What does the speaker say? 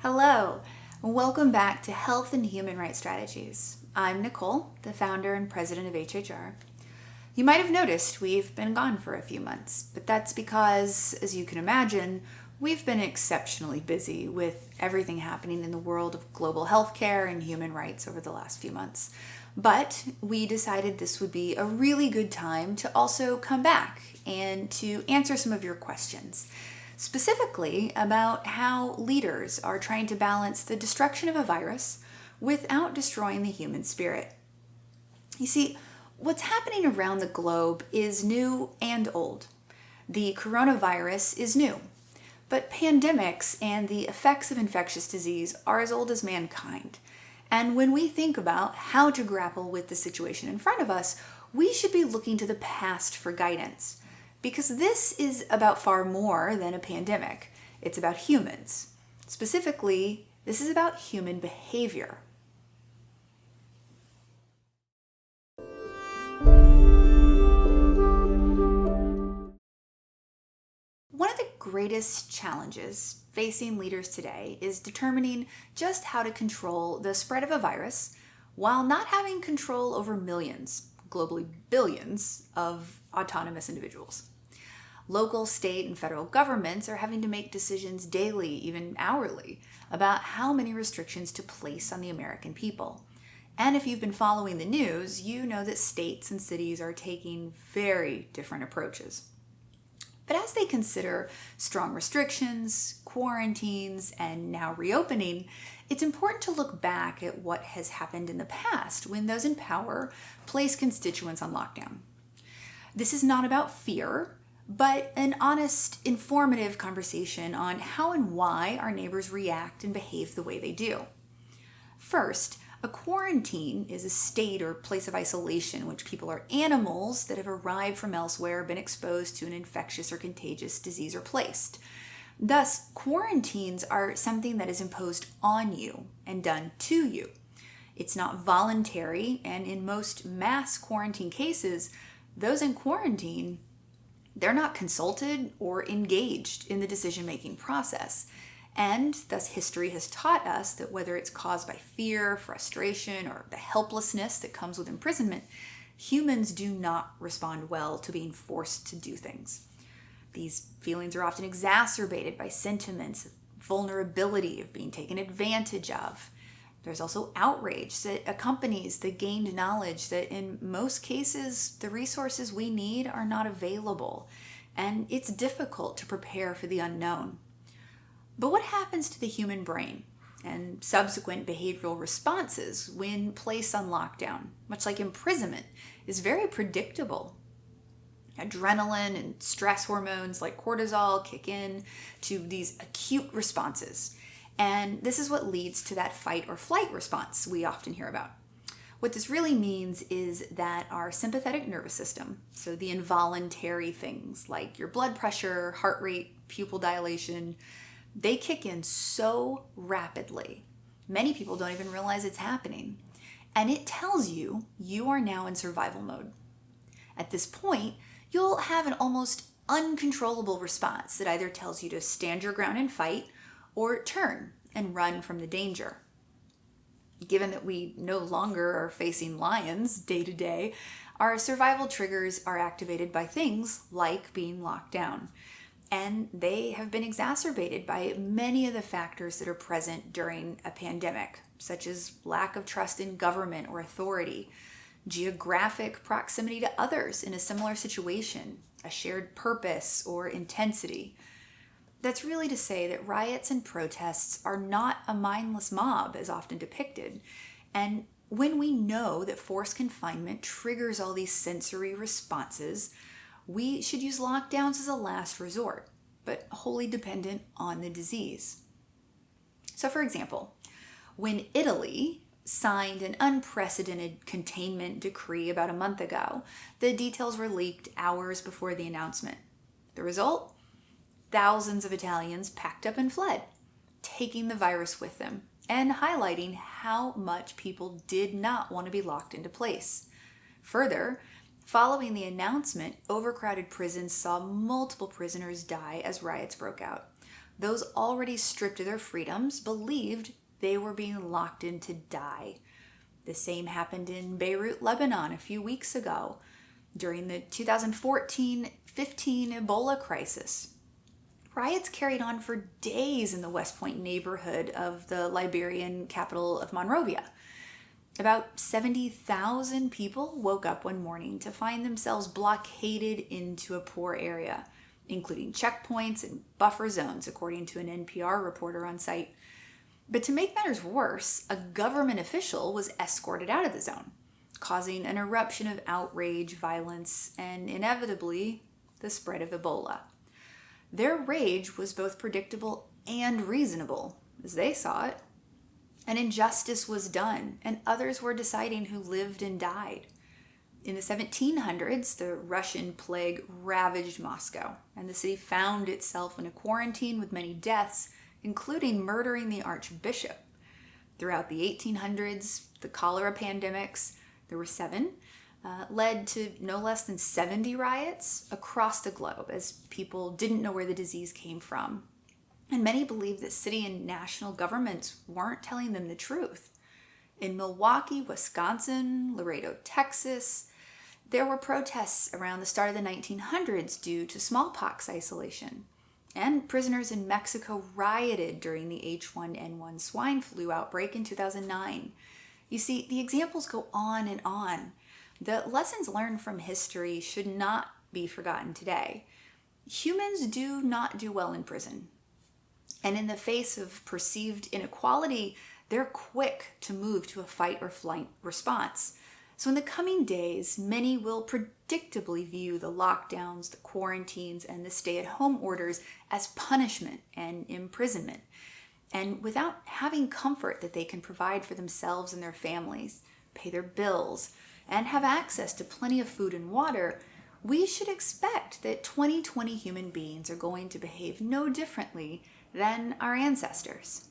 Hello, welcome back to Health and Human Rights Strategies. I'm Nicole, the founder and president of HHR. You might have noticed we've been gone for a few months, but that's because, as you can imagine, we've been exceptionally busy with everything happening in the world of global healthcare and human rights over the last few months. But we decided this would be a really good time to also come back and to answer some of your questions, specifically about how leaders are trying to balance the destruction of a virus without destroying the human spirit. You see, what's happening around the globe is new and old. The coronavirus is new, but pandemics and the effects of infectious disease are as old as mankind. And when we think about how to grapple with the situation in front of us, we should be looking to the past for guidance. Because this is about far more than a pandemic. It's about humans. Specifically, this is about human behavior. One of the greatest challenges facing leaders today is determining just how to control the spread of a virus while not having control over millions, globally billions, of autonomous individuals. Local, state, and federal governments are having to make decisions daily, even hourly, about how many restrictions to place on the American people. And if you've been following the news, you know that states and cities are taking very different approaches. But as they consider strong restrictions, quarantines, and now reopening, it's important to look back at what has happened in the past when those in power place constituents on lockdown. This is not about fear, but an honest, informative conversation on how and why our neighbors react and behave the way they do. First, a quarantine is a state or place of isolation in which people are animals that have arrived from elsewhere, been exposed to an infectious or contagious disease, or placed. Thus, quarantines are something that is imposed on you and done to you. It's not voluntary, and in most mass quarantine cases, those in quarantine, they're not consulted or engaged in the decision-making process. And thus history has taught us that whether it's caused by fear, frustration, or the helplessness that comes with imprisonment, humans do not respond well to being forced to do things. These feelings are often exacerbated by sentiments of vulnerability, of being taken advantage of. There's also outrage that accompanies the gained knowledge that in most cases, the resources we need are not available, and it's difficult to prepare for the unknown. But what happens to the human brain and subsequent behavioral responses when placed on lockdown, much like imprisonment, is very predictable. Adrenaline and stress hormones like cortisol kick in to these acute responses. And this is what leads to that fight or flight response we often hear about. What this really means is that our sympathetic nervous system, so the involuntary things like your blood pressure, heart rate, pupil dilation, they kick in so rapidly. Many people don't even realize it's happening. And it tells you you are now in survival mode. At this point, you'll have an almost uncontrollable response that either tells you to stand your ground and fight, or turn and run from the danger. Given that we no longer are facing lions day to day, our survival triggers are activated by things like being locked down. And they have been exacerbated by many of the factors that are present during a pandemic, such as lack of trust in government or authority, geographic proximity to others in a similar situation, a shared purpose or intensity. That's really to say that riots and protests are not a mindless mob as often depicted. And when we know that forced confinement triggers all these sensory responses, we should use lockdowns as a last resort, but wholly dependent on the disease. So for example, when Italy signed an unprecedented containment decree about a month ago, the details were leaked hours before the announcement. The result? Thousands of Italians packed up and fled, taking the virus with them and highlighting how much people did not want to be locked into place. Further, following the announcement, overcrowded prisons saw multiple prisoners die as riots broke out, those already stripped of their freedoms believed they were being locked in to die. The same happened in Beirut, Lebanon a few weeks ago during the 2014-15 Ebola crisis. Riots carried on for days in the West Point neighborhood of the Liberian capital of Monrovia. About 70,000 people woke up one morning to find themselves blockaded into a poor area, including checkpoints and buffer zones, according to an NPR reporter on site. But to make matters worse, a government official was escorted out of the zone, causing an eruption of outrage, violence, and inevitably the spread of Ebola. Their rage was both predictable and reasonable, as they saw it. An injustice was done, and others were deciding who lived and died. In the 1700s, the Russian plague ravaged Moscow, and the city found itself in a quarantine with many deaths, including murdering the archbishop. Throughout the 1800s, the cholera pandemics, there were 7, led to no less than 70 riots across the globe as people didn't know where the disease came from. And many believed that city and national governments weren't telling them the truth. In Milwaukee, Wisconsin, Laredo, Texas, there were protests around the start of the 1900s due to smallpox isolation. And prisoners in Mexico rioted during the H1N1 swine flu outbreak in 2009. You see, the examples go on and on. The lessons learned from history should not be forgotten today. Humans do not do well in prison. And in the face of perceived inequality, they're quick to move to a fight or flight response. So in the coming days, many will predictably view the lockdowns, the quarantines, and the stay-at-home orders as punishment and imprisonment. And without having comfort that they can provide for themselves and their families, pay their bills, and have access to plenty of food and water, we should expect that 2020 human beings are going to behave no differently than our ancestors.